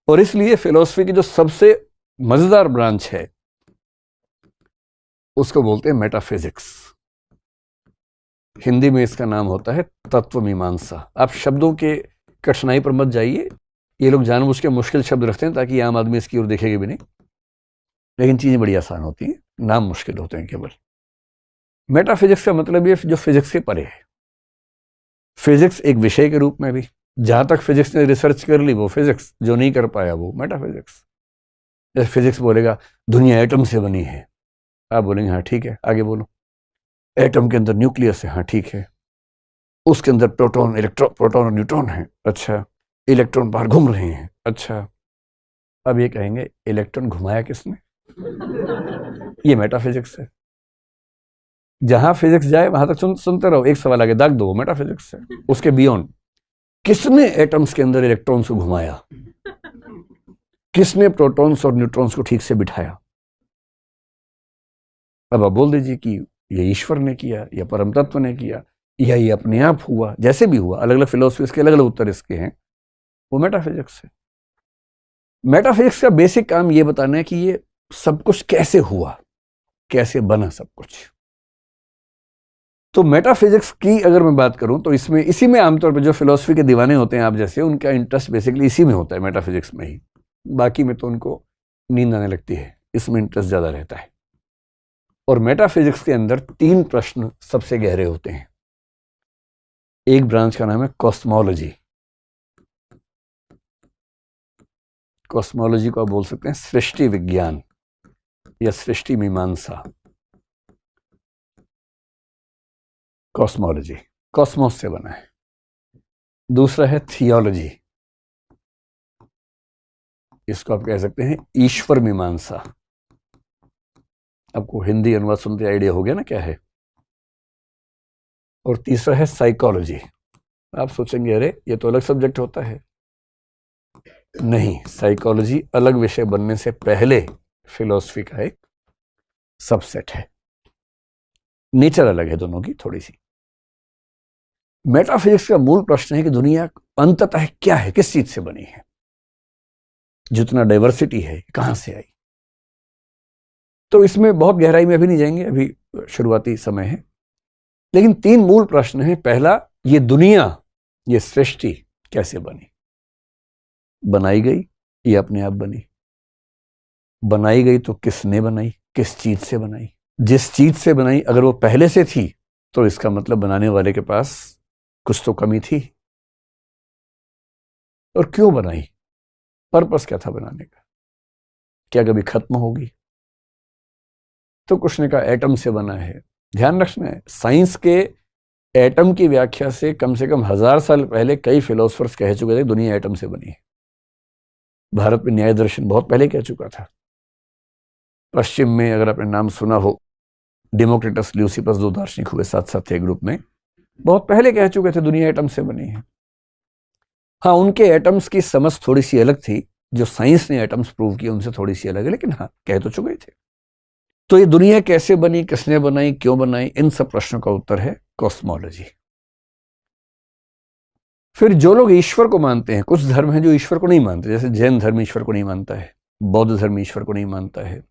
और इसलिए फिलॉसफी की जो सबसे मजेदार ब्रांच है उसको बोलते हैं मेटाफिजिक्स। हिंदी में इसका नाम होता है तत्व मीमांसा। आप शब्दों के कठिनाई पर मत जाइए, ये लोग जानबूझ के मुश्किल शब्द रखते हैं ताकि आम आदमी इसकी ओर देखेगा भी नहीं, लेकिन चीजें बड़ी आसान होती हैं, नाम मुश्किल होते हैं केवल। मेटाफिजिक्स का मतलब ये जो फिजिक्स के परे है। फिजिक्स एक विषय के रूप में भी, जहां तक फिजिक्स ने रिसर्च कर ली वो फिजिक्स, जो नहीं कर पाया वो मेटाफिजिक्स। जैसे फिजिक्स बोलेगा दुनिया एटम से बनी है, आप बोलेंगे हाँ ठीक है, आगे बोलो। एटम के अंदर न्यूक्लियस है, हाँ ठीक है। उसके अंदर प्रोटॉन, इलेक्ट्रॉन, प्रोटॉन और न्यूट्रॉन है, अच्छा। इलेक्ट्रॉन बाहर घूम रहे हैं, अच्छा। अब ये कहेंगे इलेक्ट्रॉन घुमाया किसने? ये मेटाफिजिक्स है। जहां फिजिक्स जाए वहां तक सुनते रहो, एक सवाल आगे दाग दो, मेटाफिजिक्स है। उसके बियॉन्ड, किसने एटम्स के अंदर इलेक्ट्रॉन्स को घुमाया, किसने प्रोटॉन्स और न्यूट्रॉन्स को ठीक से बिठाया? अब आप बोल दीजिए कि ये ईश्वर ने किया, या परम तत्व ने किया, या ये अपने आप हुआ। जैसे भी हुआ, अलग अलग फिलोसफीज के अलग अलग उत्तर इसके हैं, वो मेटाफिजिक्स है। मेटाफिजिक्स का बेसिक काम ये बताना है कि ये सब कुछ कैसे हुआ, कैसे बना सब कुछ। तो मेटाफिजिक्स की अगर मैं बात करूं तो इसमें, इसी में आमतौर पर जो फिलोसफी के दीवाने होते हैं आप जैसे, उनका इंटरेस्ट बेसिकली इसी में होता है, मेटाफिजिक्स में ही। बाकी में तो उनको नींद आने लगती है, इसमें इंटरेस्ट ज्यादा रहता है। और मेटाफिजिक्स के अंदर 3 प्रश्न सबसे गहरे होते हैं। एक ब्रांच का नाम है कॉस्मोलॉजी। कॉस्मोलॉजी को आप बोल सकते हैं सृष्टि विज्ञान या सृष्टि मीमांसा। कॉस्मोलॉजी कॉस्मोस से बना है। दूसरा है थियोलॉजी, इसको आप कह सकते हैं ईश्वर मीमांसा। आपको हिंदी अनुवाद सुनते आइडिया हो गया ना क्या है। और तीसरा है साइकोलॉजी। आप सोचेंगे अरे ये तो अलग सब्जेक्ट होता है। नहीं, साइकोलॉजी अलग विषय बनने से पहले फिलॉसफी का एक सबसेट है। नेचर अलग है दोनों की थोड़ी सी। मेटाफिजिक्स का मूल प्रश्न है कि दुनिया अंततः क्या है, किस चीज से बनी है, जितना डाइवर्सिटी है कहां से आई। तो इसमें बहुत गहराई में अभी नहीं जाएंगे, अभी शुरुआती समय है। लेकिन 3 मूल प्रश्न हैं। पहला, ये दुनिया, ये सृष्टि कैसे बनी? बनाई गई या अपने आप बनी? बनाई गई तो किसने बनाई, किस चीज से बनाई? जिस चीज से बनाई अगर वो पहले से थी तो इसका मतलब बनाने वाले के पास कुछ तो कमी थी। और क्यों बनाई, पर्पस क्या था बनाने का? क्या कभी खत्म होगी? तो कुछ ने कहा एटम से बना है। ध्यान रखना है, साइंस के एटम की व्याख्या से कम 1000 साल पहले कई फिलोसफर्स कह चुके थे दुनिया एटम से बनी है। भारत में न्याय दर्शन बहुत पहले कह चुका था। पश्चिम में अगर आपने नाम सुना हो, डेमोक्रिटस, ल्यूसिपस, 2 दार्शनिक हुए साथ साथ थे ग्रुप में, बहुत पहले कह चुके थे दुनिया एटम से बनी है। हाँ, उनके एटम्स की समझ थोड़ी सी अलग थी, जो साइंस ने एटम्स प्रूव किए उनसे थोड़ी सी अलग है, लेकिन हाँ कह तो चुके थे। तो ये दुनिया कैसे बनी, किसने बनाई, क्यों बनाई, इन सब प्रश्नों का उत्तर है कॉस्मोलॉजी। फिर जो लोग ईश्वर को मानते हैं, कुछ धर्म हैं जो ईश्वर को नहीं मानते, जैसे जैन धर्म ईश्वर को नहीं मानता है, बौद्ध धर्म ईश्वर को नहीं मानता है।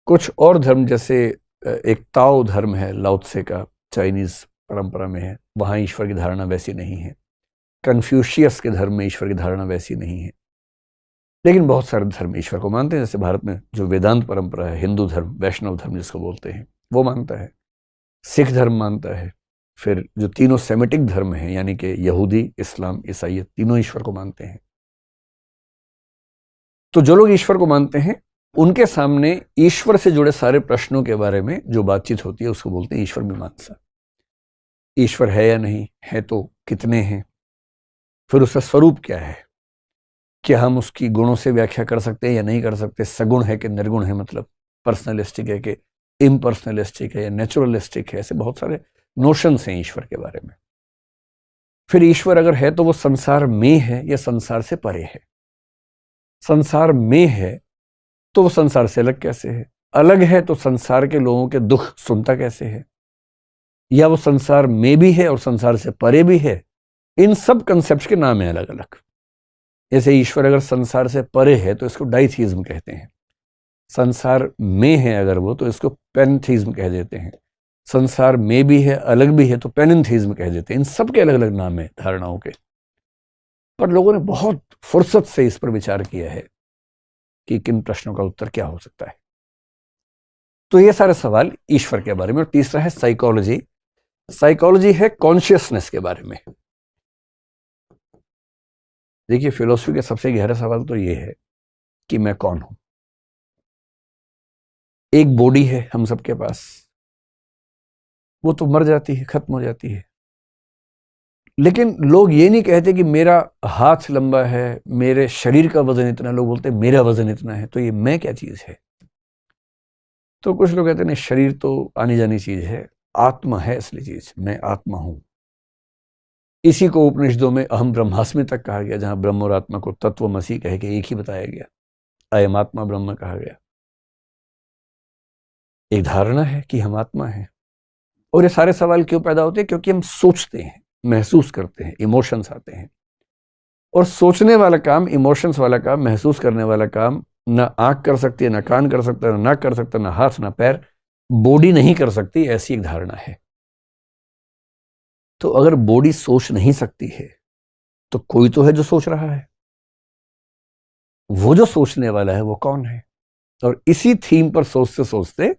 कुछ और धर्म जैसे एक ताओ धर्म है, लाओ त्से का, चाइनीज परंपरा में है, वहां ईश्वर की धारणा वैसी नहीं है। कन्फ्यूशियस के धर्म में ईश्वर की धारणा वैसी नहीं है। लेकिन बहुत सारे धर्म ईश्वर को मानते हैं, जैसे भारत में जो वेदांत परंपरा है, हिंदू धर्म, वैष्णव धर्म जिसको बोलते हैं, वो मानता है। सिख धर्म मानता है। फिर जो तीनों सेमेटिक धर्म हैं, यानी कि यहूदी, इस्लाम, ईसाईयत, तीनों ईश्वर को मानते हैं। तो जो लोग ईश्वर को मानते हैं उनके सामने ईश्वर से जुड़े सारे प्रश्नों के बारे में जो बातचीत होती है उसको बोलते हैं ईश्वर मीमांसा। ईश्वर है या नहीं है, तो कितने हैं, फिर उसका स्वरूप क्या है, क्या हम उसकी गुणों से व्याख्या कर सकते हैं या नहीं कर सकते, सगुण है कि निर्गुण है, मतलब पर्सनलिस्टिक है कि इम्पर्सनलिस्टिक है या नेचुरलिस्टिक है। ऐसे बहुत सारे नोशंस हैं ईश्वर के बारे में। फिर ईश्वर अगर है तो वो संसार में है या संसार से परे है? संसार में है तो वो संसार से अलग कैसे है? अलग है तो संसार के लोगों के दुख सुनता कैसे है? या वो संसार में भी है और संसार से परे भी है? इन सब कंसेप्ट के नाम हैं अलग अलग। जैसे ईश्वर अगर संसार से परे है तो इसको डाइथीज्म कहते हैं, संसार में है अगर वो तो इसको पैनथीज्म कह देते हैं, संसार में भी है अलग भी है तो पैनिनथीज्म कह देते हैं। इन सब के अलग अलग नाम है धारणाओं के, पर लोगों ने बहुत फुर्सत से इस पर विचार किया है कि किन प्रश्नों का उत्तर क्या हो सकता है। तो ये सारे सवाल ईश्वर के बारे में। और तीसरा है साइकोलॉजी। साइकोलॉजी है कॉन्शियसनेस के बारे में। देखिए फिलॉसफी का सबसे गहरा सवाल तो ये है कि मैं कौन हूं। एक बॉडी है हम सबके पास, वो तो मर जाती है, खत्म हो जाती है, लेकिन लोग ये नहीं कहते कि मेरा हाथ लंबा है, मेरे शरीर का वजन इतना, लोग बोलते हैं मेरा वजन इतना है। तो ये मैं क्या चीज है? तो कुछ लोग कहते हैं नहीं, शरीर तो आनी जानी चीज है, आत्मा है असली चीज, मैं आत्मा हूं। इसी को उपनिषदों में अहम ब्रह्मास्मि तक कहा गया, जहां ब्रह्म और आत्मा को तत्वमसि कह के एक ही बताया गया, अयम आत्मा ब्रह्म कहा गया। एक धारणा है कि हम आत्मा हैं। और ये सारे सवाल क्यों पैदा होते हैं? क्योंकि हम सोचते हैं, महसूस करते हैं, इमोशंस आते हैं। और सोचने वाला काम, इमोशंस वाला काम, महसूस करने वाला काम ना आंख कर सकती है, ना कान कर सकता है, ना नाक कर सकता, ना हाथ, ना पैर, बॉडी नहीं कर सकती, ऐसी एक धारणा है। तो अगर बॉडी सोच नहीं सकती है तो कोई तो है जो सोच रहा है। वो जो सोचने वाला है वो कौन है? और इसी थीम पर सोचते सोचते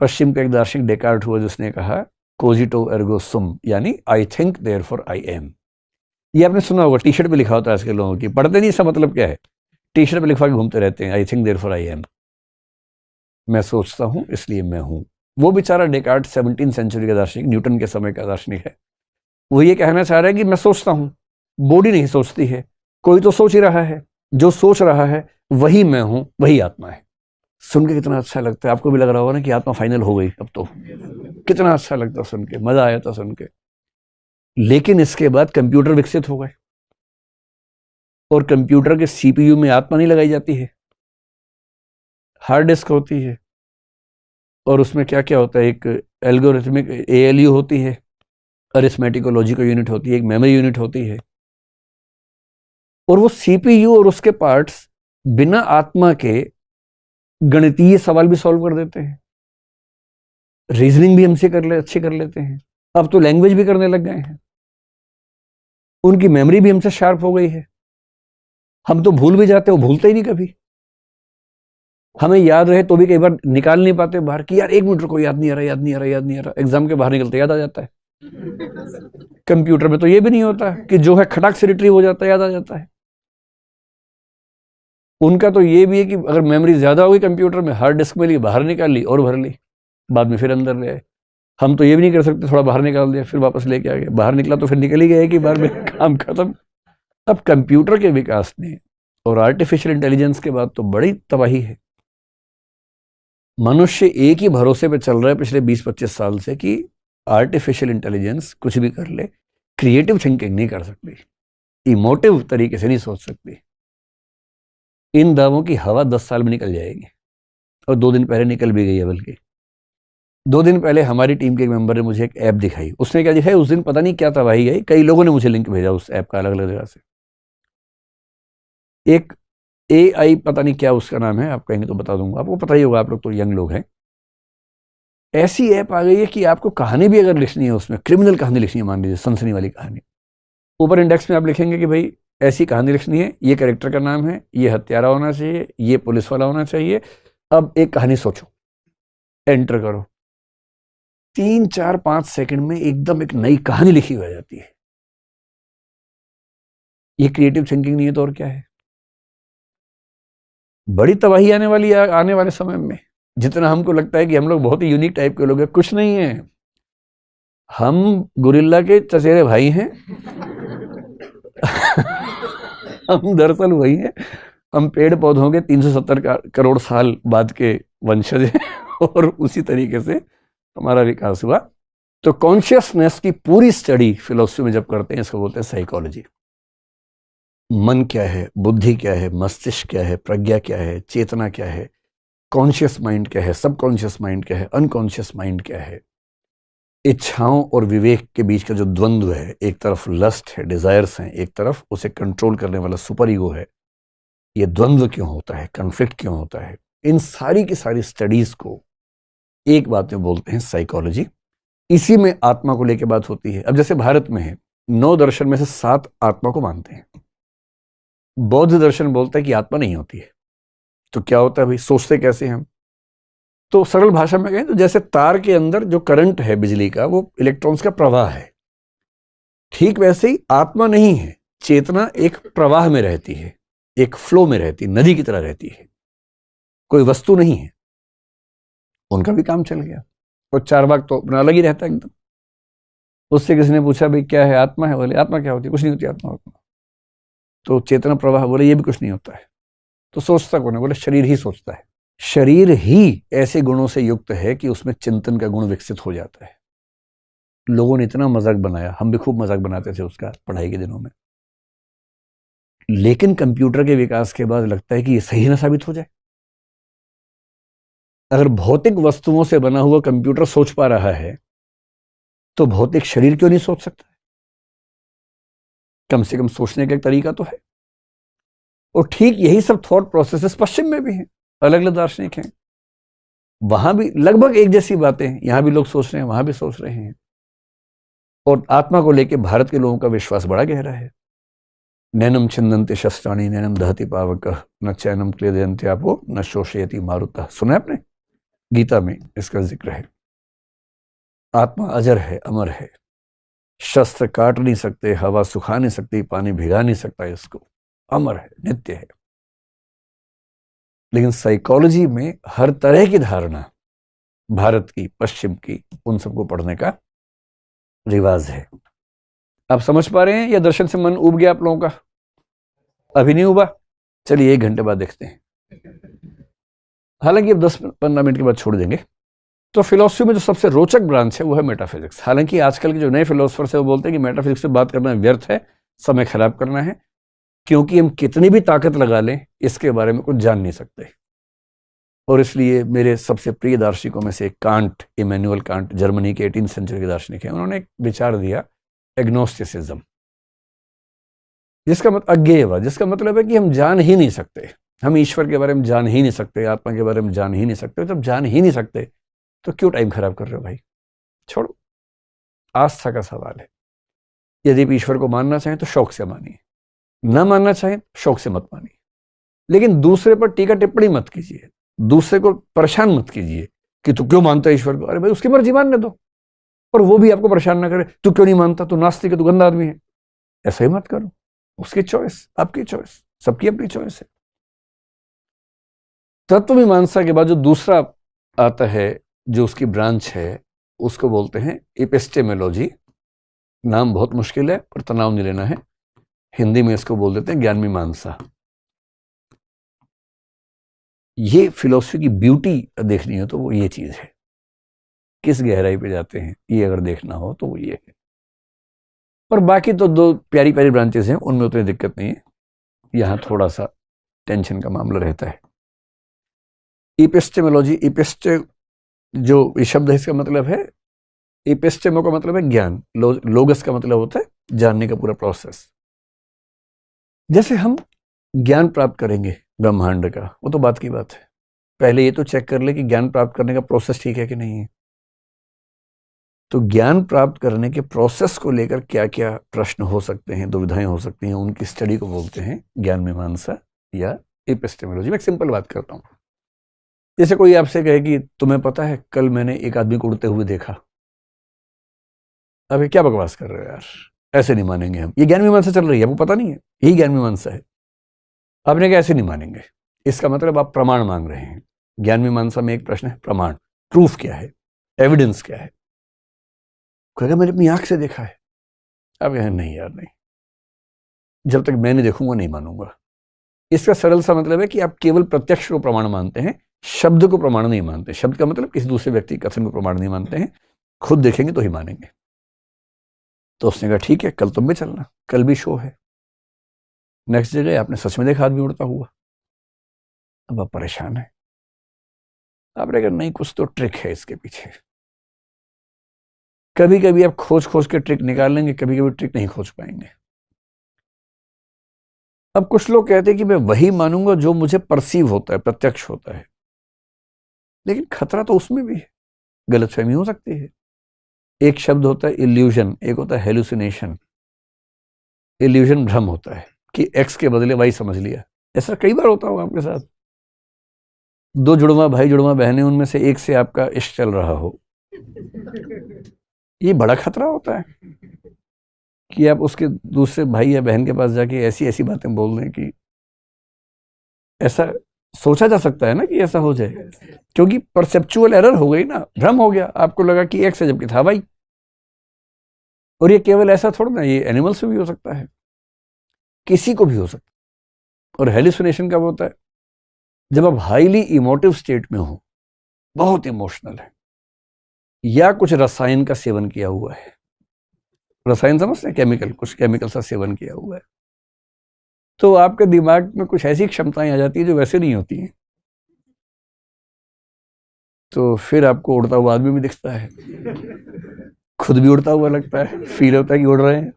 पश्चिम का एक दार्शनिक डेकार्ट हुआ, जिसने कहा कोजिटो एर्गो सुम, यानी I think therefore I am. ये आपने सुना होगा, टी शर्ट पे लिखा होता है आजकल लोगों की, पढ़ते नहीं, इसका मतलब क्या है? टी शर्ट पे लिखवा के घूमते रहते हैं, I think therefore I am. मैं सोचता हूं इसलिए मैं हूं। वो बेचारा डेकार्ट 17वीं सेंचुरी का दार्शनिक, न्यूटन के समय का दार्शनिक है। वो ये कहना चाह रहा है कि मैं सोचता हूं, बॉडी नहीं सोचती है, कोई तो सोच ही रहा है, जो सोच रहा है वही मैं हूं, वही आत्मा है। सुन के कितना अच्छा लगता है। आपको भी लग रहा होगा ना कि आत्मा फाइनल हो गई अब तो। कितना अच्छा लगता सुन के, मजा आया था सुन के। लेकिन इसके बाद कंप्यूटर विकसित हो गए, और कंप्यूटर के सीपीयू में आत्मा नहीं लगाई जाती है, हार्ड डिस्क होती है, और उसमें क्या क्या होता है, एक एल्गोरिथमिक एएलयू होती है, अरिथमेटिको लॉजिकल यूनिट होती है, एक मेमोरी यूनिट होती है। और वो सीपीयू और उसके पार्ट्स बिना आत्मा के गणितीय सवाल भी सॉल्व कर देते हैं, रीजनिंग भी हमसे अच्छे कर लेते हैं। अब तो लैंग्वेज भी करने लग गए हैं, उनकी मेमोरी भी हमसे शार्प हो गई है। हम तो भूल भी जाते, वो भूलते ही नहीं कभी। हमें याद रहे तो भी कई बार निकाल नहीं पाते बाहर कि यार 1 मिनट को याद नहीं आ रहा, याद नहीं आ रहा, याद नहीं आ रहा। एग्जाम के बाहर निकलते याद आ जाता है। कंप्यूटर में तो ये भी नहीं होता कि जो है खटाक से रिट्रीव हो जाता है, याद आ जाता है। उनका तो ये भी है कि अगर मेमोरी ज्यादा होगी कंप्यूटर में, हार्ड डिस्क में ली, बाहर निकाल ली और भर ली, बाद में फिर अंदर ले आए। हम तो ये भी नहीं कर सकते, थोड़ा बाहर निकाल दिया फिर वापस लेके आ गए, बाहर निकला तो फिर निकल ही गया कि बार में काम खत्म। अब कंप्यूटर के विकास ने और आर्टिफिशियल इंटेलिजेंस के बाद तो बड़ी तबाही है। मनुष्य एक ही भरोसे पे चल रहा है पिछले 20-25 साल से कि आर्टिफिशियल इंटेलिजेंस कुछ भी कर ले, क्रिएटिव थिंकिंग नहीं कर सकती, इमोटिव तरीके से नहीं सोच सकती। इन दावों की हवा 10 साल में निकल जाएगी, और 2 दिन पहले निकल भी गई है। बल्कि 2 दिन पहले हमारी टीम के एक मेंबर ने मुझे एक ऐप दिखाई। उसने क्या दिखाई उस दिन पता नहीं क्या तबाही गई, कई लोगों ने मुझे लिंक भेजा उस ऐप का अलग अलग जगह से। एक AI पता नहीं क्या उसका नाम है, आप कहेंगे तो बता दूंगा, आपको पता ही होगा, आप लोग तो यंग लोग हैं। ऐसी ऐप आ गई है कि आपको कहानी भी अगर लिखनी है, उसमें क्रिमिनल कहानी लिखनी है, मान लीजिए सनसनी वाली कहानी, ऊपर इंडेक्स में आप लिखेंगे कि भाई ऐसी कहानी लिखनी है, ये कैरेक्टर का नाम है, ये हत्यारा होना चाहिए, ये पुलिस वाला होना चाहिए, अब एक कहानी सोचो, एंटर करो। 3, 4, 5 सेकंड में एकदम एक नई कहानी लिखी हो जाती है। ये क्रिएटिव थिंकिंग नहीं है तो और क्या है? बड़ी तबाही आने वाली है आने वाले समय में। जितना हमको लगता है कि हम लोग बहुत ही यूनिक टाइप के लोग हैं, कुछ नहीं है। हम गोरिल्ला के चचेरे भाई हैं। हम दरअसल वही हैं, हम पेड़ पौधों के 370 करोड़ साल बाद के वंशज हैं, और उसी तरीके से हमारा विकास हुआ। तो कॉन्शियसनेस की पूरी स्टडी फिलोसफी में जब करते हैं, इसको बोलते हैं साइकोलॉजी। मन क्या है, बुद्धि क्या है, मस्तिष्क क्या है, प्रज्ञा क्या है, चेतना क्या है, कॉन्शियस माइंड क्या है, सबकॉन्शियस माइंड क्या है, अनकॉन्शियस माइंड क्या है, इच्छाओं और विवेक के बीच का जो द्वंद्व है, एक तरफ लस्ट है, डिजायर्स हैं, एक तरफ उसे कंट्रोल करने वाला सुपर ईगो है, ये द्वंद्व क्यों होता है, कन्फ्लिक्ट क्यों होता है, इन सारी की सारी स्टडीज को एक बात में बोलते हैं साइकोलॉजी। इसी में आत्मा को लेकर बात होती है। अब जैसे भारत में है, 9 दर्शन में से 7 आत्मा को मानते हैं। बौद्ध दर्शन बोलता है कि आत्मा नहीं होती है। तो क्या होता है भाई, सोचते कैसे हैं हम? तो सरल भाषा में कहें तो जैसे तार के अंदर जो करंट है बिजली का, वो इलेक्ट्रॉन्स का प्रवाह है, ठीक वैसे ही आत्मा नहीं है। चेतना एक प्रवाह में रहती है, एक फ्लो में रहती है, नदी की तरह रहती है, कोई वस्तु नहीं है। उनका भी काम चल गया। और चारवाक तो अपना अलग ही रहता है एकदम। उससे किसी ने पूछा भाई क्या है, आत्मा है? बोले आत्मा क्या होती है? कुछ नहीं होती आत्मा। तो चेतना प्रवाह, बोले ये भी कुछ नहीं होता है। तो सोचता कौन है? बोले शरीर ही सोचता है। शरीर ही ऐसे गुणों से युक्त है कि उसमें चिंतन का गुण विकसित हो जाता है। लोगों ने इतना मजाक बनाया, हम भी खूब मजाक बनाते थे उसका पढ़ाई के दिनों में, लेकिन कंप्यूटर के विकास के बाद लगता है कि ये सही ना साबित हो जाए। अगर भौतिक वस्तुओं से बना हुआ कंप्यूटर सोच पा रहा है, तो भौतिक शरीर क्यों नहीं सोच सकता? कम से कम सोचने का एक तरीका तो है। और ठीक यही सब थॉट प्रोसेसेस पश्चिम में भी हैं, अलग अलग दार्शनिक हैं, वहां भी लगभग एक जैसी बातें हैं। यहां भी लोग सोच रहे हैं, वहां भी सोच रहे हैं। और आत्मा को लेकर भारत के लोगों का विश्वास बड़ा गहरा है। नैनम छिन्दन्ति शस्त्राणि नैनम दहति पावकः न चैनम क्लेदयन्त्यापो न शोषयति मारुतः। सुना है आपने? गीता में इसका जिक्र है। आत्मा अजर है, अमर है। शस्त्र काट नहीं सकते, हवा सुखा नहीं सकती, पानी भिगा नहीं सकता इसको। अमर है, नित्य है। लेकिन साइकोलॉजी में हर तरह की धारणा, भारत की, पश्चिम की, उन सबको पढ़ने का रिवाज है। आप समझ पा रहे हैं या दर्शन से मन उब गया आप लोगों का? अभी नहीं उबा? चलिए 1 घंटे बाद देखते हैं। हालांकि अब 10-15 मिनट के बाद छोड़ देंगे। तो फिलोसफी में जो सबसे रोचक ब्रांच है वो है मेटाफिजिक्स। हालांकि आजकल के जो नए फिलोसफर्स है वो बोलते हैं कि मेटाफिजिक्स से बात करना व्यर्थ है, समय खराब करना है, क्योंकि हम कितनी भी ताकत लगा लें इसके बारे में कुछ जान नहीं सकते। और इसलिए मेरे सबसे प्रिय दार्शनिकों में से एक कांट, इमैनुअल कांट, जर्मनी के 18वीं सेंचुरी के दार्शनिक हैं, उन्होंने एक विचार दिया एग्नोस्टिसिज्म, जिसका मतलब अज्ञेयवाद, जिसका मतलब है कि हम जान ही नहीं सकते, हम ईश्वर के बारे में जान ही नहीं सकते, आत्मा के बारे में जान ही नहीं सकते। जब जान ही नहीं सकते तो क्यों टाइम खराब कर रहे हो भाई? छोड़ो। आस्था का सवाल है। यदि आप ईश्वर को मानना चाहें तो शौक से मानिए, न मानना चाहें शौक से मत मानिए। लेकिन दूसरे पर टीका टिप्पणी मत कीजिए, दूसरे को परेशान मत कीजिए कि तू क्यों मानता है ईश्वर को। अरे भाई उसकी मर्जी मानने दो, और वो भी आपको परेशान ना करे, तू क्यों नहीं मानता, तू नास्तिक है, तू गंदा आदमी है। ऐसा ही मत करो। उसकी चॉइस, आपकी चॉइस, सबकी अपनी चॉइस है। तत्व मीमांसा के बाद जो दूसरा आता है, जो उसकी ब्रांच है, उसको बोलते हैं एपिस्टेमोलॉजी। नाम बहुत मुश्किल है पर तनाव नहीं लेना है। हिंदी में इसको बोल देते हैं ज्ञान मीमांसा। ये फिलॉसफी की ब्यूटी देखनी हो तो वो ये चीज है, किस गहराई पे जाते हैं, ये अगर देखना हो तो वो ये है। और बाकी तो 2 प्यारी प्यारी ब्रांचेस हैं, उनमें उतनी दिक्कत नहीं है। यहां थोड़ा सा टेंशन का मामला रहता है। एपिस्टेमोलॉजी, एपिस्टे जो शब्द है इसका मतलब है, एपिस्टेमो का मतलब है ज्ञान, लोगस का मतलब होता है जानने का पूरा प्रोसेस। जैसे हम ज्ञान प्राप्त करेंगे ब्रह्मांड का, वो तो बात की बात है। पहले ये तो चेक कर ले कि ज्ञान प्राप्त करने का प्रोसेस ठीक है कि नहीं है। तो ज्ञान प्राप्त करने के प्रोसेस को लेकर क्या क्या प्रश्न हो सकते हैं, दुविधाएं हो सकती हैं, उनकी स्टडी को बोलते हैं ज्ञान मीमांसा या एपिस्टेमोलॉजी। मैं एक सिंपल बात करता हूं। जैसे कोई आपसे कहे कि तुम्हें पता है कल मैंने एक आदमी को उड़ते हुए देखा। अबे क्या बकवास कर रहे हो यार, ऐसे नहीं मानेंगे हम, ये ज्ञान मीमांसा चल रही है, आपको पता नहीं है, यही ज्ञान मीमांसा है। आपने कहा ऐसे नहीं मानेंगे, इसका मतलब आप प्रमाण मांग रहे हैं। ज्ञान मीमांसा में एक प्रश्न है प्रमाण, प्रूफ क्या है, एविडेंस क्या है। कहेगा मैंने अपनी आंख से देखा है। अब कहें नहीं यार नहीं, जब तक मैं नहीं देखूंगा नहीं मानूंगा। इसका सरल सा मतलब है कि आप केवल प्रत्यक्ष को प्रमाण मानते हैं, शब्द को प्रमाण नहीं मानते। शब्द का मतलब किसी दूसरे व्यक्ति के कथन को प्रमाण नहीं मानते हैं, खुद देखेंगे तो ही मानेंगे। तो उसने कहा ठीक है कल तुम भी चलना, कल भी शो है। नेक्स्ट जगह आपने सच में देखा आदमी उड़ता हुआ। अब आप परेशान है, आपने कहा नहीं कुछ तो ट्रिक है इसके पीछे। कभी कभी आप खोज खोज के ट्रिक निकाल लेंगे, कभी कभी ट्रिक नहीं खोज पाएंगे। अब कुछ लोग कहते हैं कि मैं वही मानूंगा जो मुझे परसीव होता है, प्रत्यक्ष होता है, लेकिन खतरा तो उसमें भी है, गलतफहमी हो सकती है। एक शब्द होता है इल्यूजन, एक होता है हेलुसिनेशन। इल्यूजन भ्रम होता है कि एक्स के बदले वाई समझ लिया। ऐसा कई बार होता होगा आपके साथ। दो जुड़वा भाई जुड़वा बहनें, उनमें से एक से आपका इश्क चल रहा हो, ये बड़ा खतरा होता है कि आप उसके दूसरे भाई या बहन के पास जाके ऐसी ऐसी बातें बोल दें कि ऐसा सोचा जा सकता है ना कि ऐसा हो जाए, क्योंकि परसेप्चुअल एरर हो गई ना, भ्रम हो गया। आपको लगा कि एक्स है जबकि था भाई। और ये केवल ऐसा थोड़ा ना, ये एनिमल्स में भी हो सकता है, किसी को भी हो सकता है। और हेलुसिनेशन कब होता है? जब आप हाईली इमोटिव स्टेट में हो, बहुत इमोशनल है, या कुछ रसायन का सेवन किया हुआ है। रसायन समझते हैं, केमिकल, कुछ केमिकल का सेवन किया हुआ है, तो आपके दिमाग में कुछ ऐसी क्षमताएं आ जाती है जो वैसे नहीं होती हैं। तो फिर आपको उड़ता हुआ आदमी भी दिखता है, खुद भी उड़ता हुआ लगता है, फील होता है कि उड़ रहे हैं।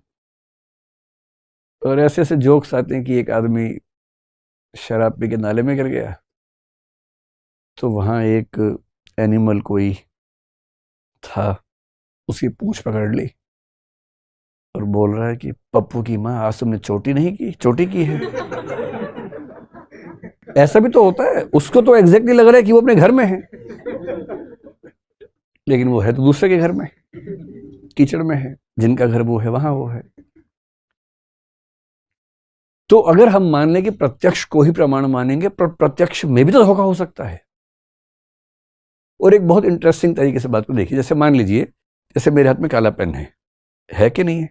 और ऐसे ऐसे जोक्स आते हैं कि एक आदमी शराब पी के नाले में गिर गया, तो वहां एक एनिमल कोई था, उसकी पूंछ पकड़ ली और बोल रहा है कि पप्पू की माँ, आज तुमने चोटी नहीं की, चोटी की है। ऐसा भी तो होता है, उसको तो एग्जैक्टली लग रहा है कि वो अपने घर में है, लेकिन वो है तो दूसरे के घर में, कीचड़ में है। जिनका घर वो है वहां वो है। तो अगर हम मान लें कि प्रत्यक्ष को ही प्रमाण मानेंगे, प्रत्यक्ष में भी तो धोखा हो सकता है। और एक बहुत इंटरेस्टिंग तरीके से बात को देखिए, जैसे मान लीजिए, जैसे मेरे हाथ में काला पेन है कि नहीं है?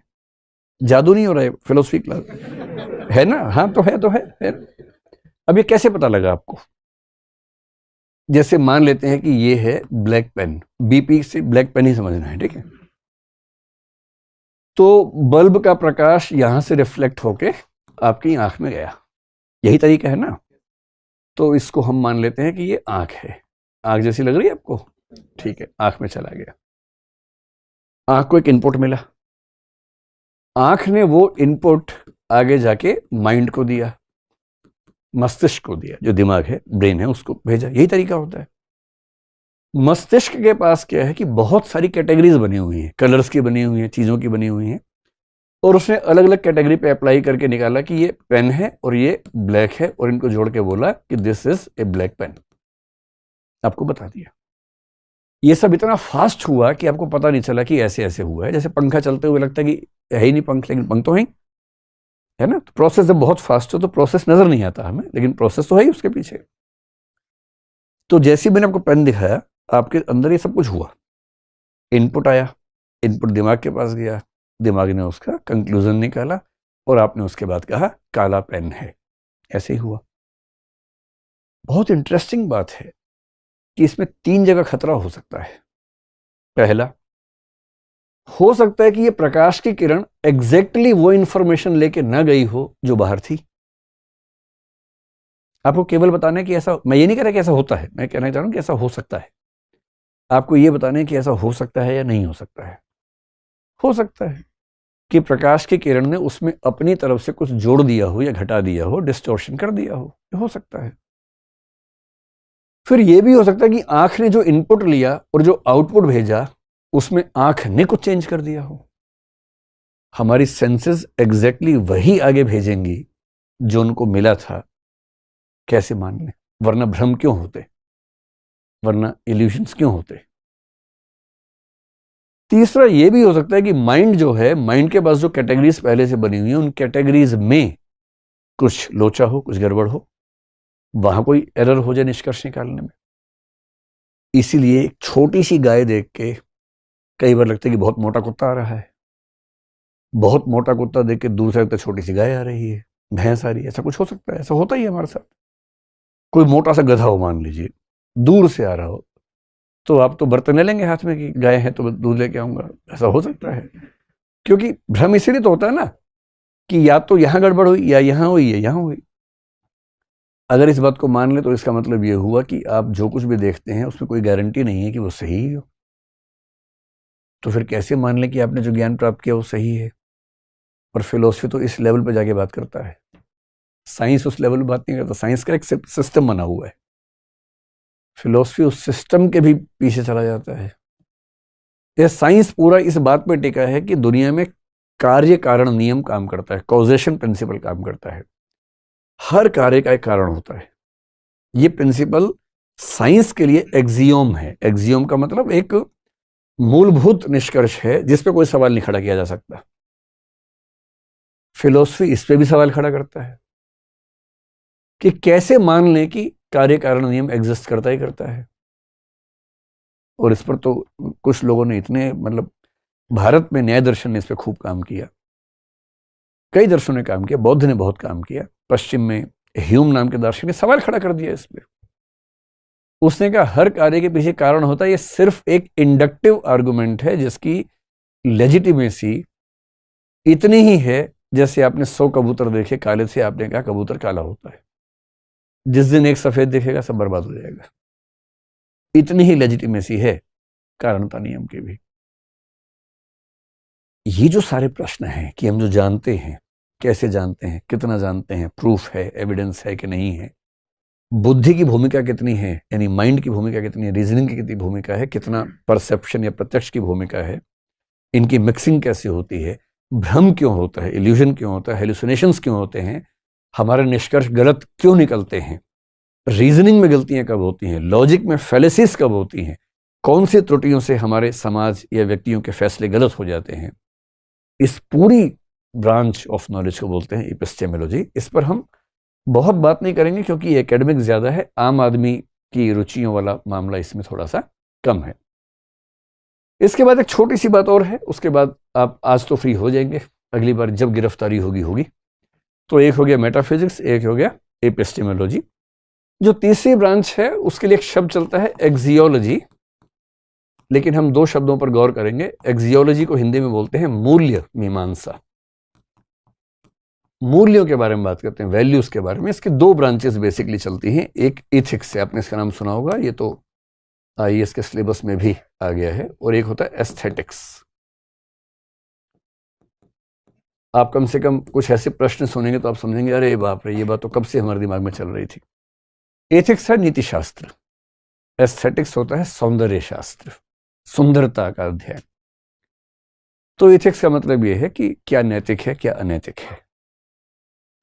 जादू नहीं हो रहा है, फिलोसफी क्लास है ना? हाँ तो है, तो है। अब ये कैसे पता लगा आपको? जैसे मान लेते हैं कि ये है ब्लैक पेन, बीपी से ब्लैक पेन ही समझना है, ठीक है? तो बल्ब का प्रकाश यहां से रिफ्लेक्ट होके आपकी आंख में गया, यही तरीका है ना? तो इसको हम मान लेते हैं कि ये आंख है। आंख जैसी लग रही है आपको? ठीक है, आंख में चला गया। आंख को एक इनपुट मिला, आंख ने वो इनपुट आगे जाके माइंड को दिया, मस्तिष्क को दिया, जो दिमाग है, ब्रेन है, उसको भेजा। यही तरीका होता है। मस्तिष्क के पास क्या है कि बहुत सारी कैटेगरीज बनी हुई हैं, कलर्स की बनी हुई हैं, चीजों की बनी हुई हैं, और उसने अलग अलग कैटेगरी पे अप्लाई करके निकाला कि ये पेन है और ये ब्लैक है, और इनको जोड़ के बोला कि this is a black pen. आपको बता दिया। ये सब इतना फास्ट हुआ कि आपको पता नहीं चला कि ऐसे ऐसे हुआ है। जैसे पंखा चलते हुए लगता है कि है ही नहीं पंख, लेकिन पंख तो है ना? तो प्रोसेस जब बहुत फास्ट हो तो प्रोसेस नजर नहीं आता हमें, लेकिन प्रोसेस तो है ही उसके पीछे। तो जैसे ही मैंने आपको पेन दिखाया, आपके अंदर ये सब कुछ हुआ, इनपुट आया, इनपुट दिमाग के पास गया, दिमाग ने उसका कंक्लूजन निकाला, और आपने उसके बाद कहा काला पेन है। ऐसे ही हुआ। बहुत इंटरेस्टिंग बात है कि इसमें 3 जगह खतरा हो सकता है। पहला, हो सकता है कि ये प्रकाश की किरण एग्जैक्टली वो इंफॉर्मेशन लेके ना गई हो जो बाहर थी। आपको केवल बताना है कि ऐसा, मैं ये नहीं कह रहा कि ऐसा होता है, मैं कहना चाह रहा हूं कि ऐसा हो सकता है। आपको ये बताना है कि ऐसा हो सकता है या नहीं हो सकता है। हो सकता है कि प्रकाश की किरण ने उसमें अपनी तरफ से कुछ जोड़ दिया हो या घटा दिया हो, डिस्टॉर्शन कर दिया हो सकता है। फिर यह भी हो सकता है कि आंख ने जो इनपुट लिया और जो आउटपुट भेजा, उसमें आंख ने कुछ चेंज कर दिया हो। हमारी सेंसेस एग्जैक्टली वही आगे भेजेंगी जो उनको मिला था। कैसे मान लें? वरना भ्रम क्यों होते, वरना इल्यूशंस क्यों होते? तीसरा यह भी हो सकता है कि माइंड जो है, माइंड के पास जो कैटेगरीज पहले से बनी हुई है, उन कैटेगरीज में कुछ लोचा हो, कुछ गड़बड़ हो, वहां कोई एरर हो जाए निष्कर्ष निकालने में। इसीलिए एक छोटी सी गाय देख के कई बार लगता है कि बहुत मोटा कुत्ता आ रहा है, बहुत मोटा कुत्ता देख के दूर से लगता है छोटी सी गाय आ रही है, भैंस आ रही है। ऐसा कुछ हो सकता है, ऐसा होता ही है हमारे साथ। कोई मोटा सा गधा हो, मान लीजिए, दूर से आ रहा हो, तो आप तो बर्तन ले लेंगे हाथ में कि गाय है तो दूध लेके आऊंगा। ऐसा हो सकता है, क्योंकि भ्रम इसीलिए तो होता है ना कि या तो यहां गड़बड़ हुई, या यहां हुई, या यहां हुई। अगर इस बात को मान ले तो इसका मतलब यह हुआ कि आप जो कुछ भी देखते हैं उसमें कोई गारंटी नहीं है कि वो सही हो। तो फिर कैसे मान लें कि आपने जो ज्ञान प्राप्त किया वो सही है? और फिलोसफी तो इस लेवल पर जाके बात करता है, साइंस उस लेवल पर बात नहीं करता। साइंस का एक सिस्टम बना हुआ है, फिलोसफी उस सिस्टम के भी पीछे चला जाता है। यह साइंस पूरा इस बात पर टिका है कि दुनिया में कार्य कारण नियम काम करता है, कॉजेशन प्रिंसिपल काम करता है। हर कार्य का एक कारण होता है। ये प्रिंसिपल साइंस के लिए एक्सियोम है। एक्सियोम का मतलब एक मूलभूत निष्कर्ष है जिस पे कोई सवाल नहीं खड़ा किया जा सकता। फिलोसफी इस पे भी सवाल खड़ा करता है कि कैसे मान लें कि कार्य कारण नियम एग्जिस्ट करता ही करता है। और इस पर तो कुछ लोगों ने इतने, मतलब भारत में न्याय दर्शन ने इस पर खूब काम किया, कई दर्शनों ने काम किया, बौद्ध ने बहुत काम किया, पश्चिम में ह्यूम नाम के दार्शनिक ने सवाल खड़ा कर दिया इस पे। उसने कहा हर कार्य के पीछे कारण होता है, ये सिर्फ एक इंडक्टिव आर्गुमेंट है जिसकी लेजिटिमेसी इतनी ही है जैसे आपने 100 कबूतर देखे काले से, आपने कहा कबूतर काला होता है। जिस दिन एक सफेद दिखेगा सब बर्बाद हो जाएगा। इतनी ही लेजिटिमेसी है कारणता नियम की भी। ये जो सारे प्रश्न हैं कि हम जो जानते हैं, कैसे जानते हैं, कितना जानते हैं, प्रूफ है, एविडेंस है कि नहीं है, बुद्धि की भूमिका कितनी है, यानी माइंड की भूमिका कितनी है, रीजनिंग की कितनी भूमिका है, कितना परसेप्शन या प्रत्यक्ष की भूमिका है, इनकी मिक्सिंग कैसे होती है, भ्रम क्यों होता है, इल्यूजन क्यों होता है, हेलुसिनेशंस क्यों होते हैं, हमारे निष्कर्ष गलत क्यों निकलते हैं, रीजनिंग में गलतियां कब होती हैं, लॉजिक में फेलिसिस कब होती हैं, कौन सी त्रुटियों से हमारे समाज या व्यक्तियों के फैसले गलत हो जाते हैं, इस पूरी ब्रांच ऑफ नॉलेज को बोलते हैं एपिस्टेमोलॉजी। इस पर हम बहुत बात नहीं करेंगे क्योंकि एकेडमिक ज्यादा है, आम आदमी की रुचियों वाला मामला इसमें थोड़ा सा कम है। इसके बाद एक छोटी सी बात और है, उसके बाद आप आज तो फ्री हो जाएंगे, अगली बार जब गिरफ्तारी होगी। तो एक हो गया मेटाफिजिक्स, एक हो गया एपिस्टेमोलॉजी। जो तीसरी ब्रांच है उसके लिए एक शब्द चलता है एक्सियोलॉजी, लेकिन हम दो शब्दों पर गौर करेंगे। एक्सियोलॉजी को हिंदी में बोलते हैं मूल्य मीमांसा। मूल्यों के बारे में बात करते हैं, वैल्यूज के बारे में। इसके दो ब्रांचेस बेसिकली चलती हैं। एक इथिक्स है, आपने इसका नाम सुना होगा, ये तो आईएएस के सिलेबस में भी आ गया है। और एक होता है एस्थेटिक्स। आप कम से कम कुछ ऐसे प्रश्न सुनेंगे तो आप समझेंगे अरे बाप रे, ये बात तो कब से हमारे दिमाग में चल रही थी। एथिक्स है नीति शास्त्र, एस्थेटिक्स होता है सौंदर्य शास्त्र, सुंदरता का अध्ययन। तो एथिक्स का मतलब यह है कि क्या नैतिक है, क्या अनैतिक है,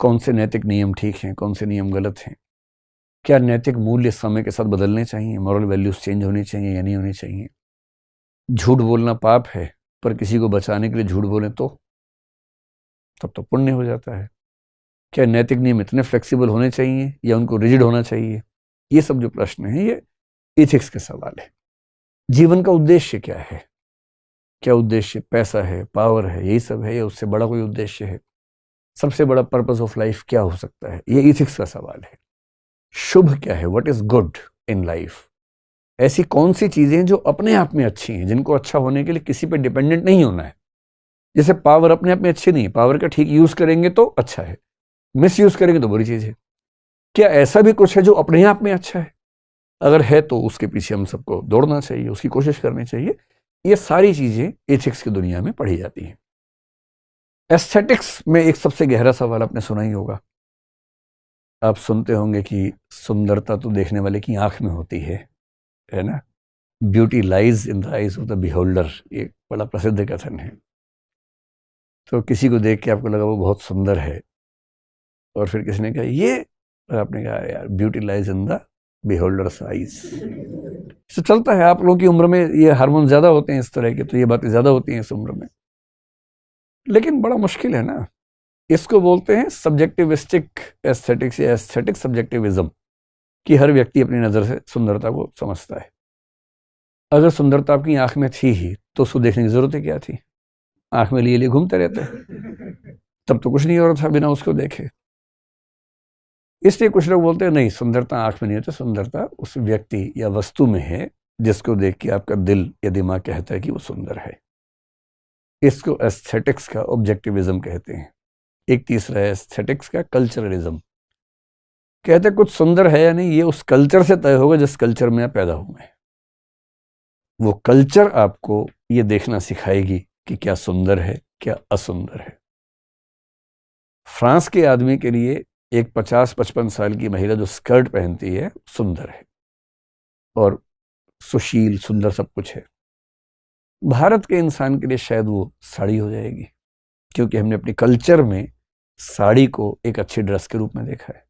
कौन से नैतिक नियम ठीक हैं, कौन से नियम गलत हैं, क्या नैतिक मूल्य समय के साथ बदलने चाहिए, मॉरल वैल्यूज चेंज होनी चाहिए या नहीं होनी चाहिए। झूठ बोलना पाप है, पर किसी को बचाने के लिए झूठ बोलें तो तब तो पुण्य हो जाता है। क्या नैतिक नियम इतने फ्लेक्सिबल होने चाहिए या उनको रिजिड होना चाहिए। ये सब जो प्रश्न हैं ये इथिक्स के सवाल है। जीवन का उद्देश्य क्या है, क्या उद्देश्य पैसा है, पावर है, यही सब है, या उससे बड़ा कोई उद्देश्य है। सबसे बड़ा पर्पस ऑफ लाइफ क्या हो सकता है, ये इथिक्स का सवाल है। शुभ क्या है, what is good in life. ऐसी कौन सी चीजें जो अपने आप में अच्छी हैं, जिनको अच्छा होने के लिए किसी पे डिपेंडेंट नहीं होना है। जैसे पावर अपने आप में अच्छी नहीं है, पावर का ठीक यूज करेंगे तो अच्छा है, मिस यूज करेंगे तो बुरी चीज है। क्या ऐसा भी कुछ है जो अपने आप में अच्छा है? अगर है तो उसके पीछे हम सबको दौड़ना चाहिए, उसकी कोशिश करनी चाहिए। ये सारी चीजें एथिक्स की दुनिया में पढ़ी जाती हैं। एस्थेटिक्स में एक सबसे गहरा सवाल आपने सुना ही होगा। आप सुनते होंगे कि सुंदरता तो देखने वाले की आंख में होती है ना। Beauty lies in the eyes of the beholder, ये बड़ा प्रसिद्ध कथन है। तो किसी को देख के आपको लगा वो बहुत सुंदर है, और फिर किसी ने कहा ये, और आपने कहा यार beauty lies in the beholder's eyes. तो चलता है, आप लोगों की उम्र में ये हार्मोन ज्यादा होते हैं इस तरह के, तो ये बातें ज्यादा होती हैं इस उम्र में। लेकिन बड़ा मुश्किल है ना। इसको बोलते हैं सब्जेक्टिविस्टिक एस्थेटिक्स या एस्थेटिक सब्जेक्टिविज्म, कि हर व्यक्ति अपनी नजर से सुंदरता को समझता है। अगर सुंदरता आपकी आंख में थी ही तो उसको देखने की जरूरत क्या थी। आंख में लिए घूमते रहते, तब तो कुछ नहीं हो रहा था बिना उसको देखे। इसलिए कुछ लोग बोलते हैं नहीं, सुंदरता आंख में नहीं होती, सुंदरता उस व्यक्ति या वस्तु में है जिसको देख के आपका दिल या दिमाग कहता है कि वो सुंदर है। इसको एस्थेटिक्स का ऑब्जेक्टिविज्म कहते हैं। एक तीसरा है एस्थेटिक्स का कल्चरलिज्म। कहते हैं कुछ सुंदर है या नहीं ये उस कल्चर से तय होगा जिस कल्चर में आप पैदा हुए हैं। वो कल्चर आपको ये देखना सिखाएगी कि क्या सुंदर है, क्या असुंदर है। फ्रांस के आदमी के लिए एक 50-55 साल की महिला जो स्कर्ट पहनती है सुंदर है और सुशील, सुंदर सब कुछ है। भारत के इंसान के लिए शायद वो साड़ी हो जाएगी, क्योंकि हमने अपने कल्चर में साड़ी को एक अच्छी ड्रेस के रूप में देखा है।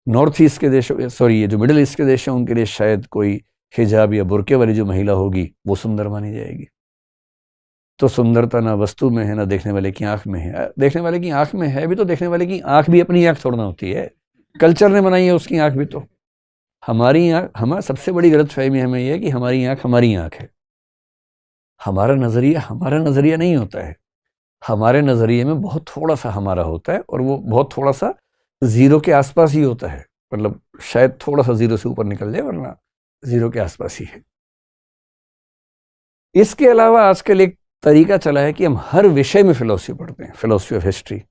नॉर्थ ईस्ट के देशों, ये जो मिडिल ईस्ट के देश हैं, उनके लिए शायद कोई हिजाब या बुर्के वाली जो महिला होगी वो सुंदर मानी जाएगी। तो सुंदरता ना वस्तु में है, ना देखने वाले की आंख में है। देखने वाले की आंख में है भी, तो देखने वाले की आंख भी अपनी आंख थोड़ना होती है, कल्चर ने बनाई है उसकी आंख भी। तो हमारी आंख, हमारा सबसे बड़ी गलतफहमी हमें यह है कि हमारी आंख है। हमारा नजरिया नहीं होता है। हमारे नजरिए में बहुत थोड़ा सा हमारा होता है, और वो बहुत थोड़ा सा जीरो के आसपास ही होता है। मतलब शायद थोड़ा सा जीरो से ऊपर निकल जाए, वरना जीरो के आसपास ही है। इसके अलावा आजकल एक तरीका चला है कि हम हर विषय में फिलॉसफी पढ़ते हैं। Philosophy of history,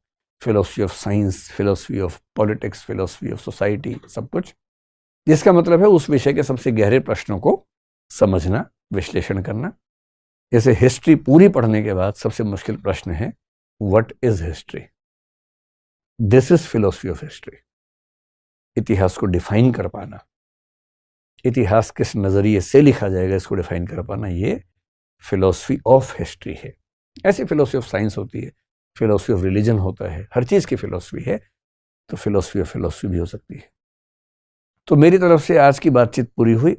philosophy of science, philosophy of politics, philosophy of society, सब कुछ। जिसका मतलब है उस विषय के सबसे गहरे प्रश्नों को समझना, विश्लेषण करना। जैसे हिस्ट्री पूरी पढ़ने के बाद सबसे मुश्किल प्रश्न है, what is history? This is philosophy of history. इतिहास को डिफाइन कर पाना, इतिहास किस नजरिए से लिखा जाएगा इसको डिफाइन कर पाना, ये फिलॉसफी ऑफ हिस्ट्री है। ऐसी फिलॉसफी ऑफ साइंस होती है, फिलॉसफी ऑफ रिलीजन होता है, हर चीज की फिलॉसफी है, तो फिलॉसफी ऑफ फिलॉसफी भी हो सकती है। तो मेरी तरफ से आज की बातचीत पूरी हुई।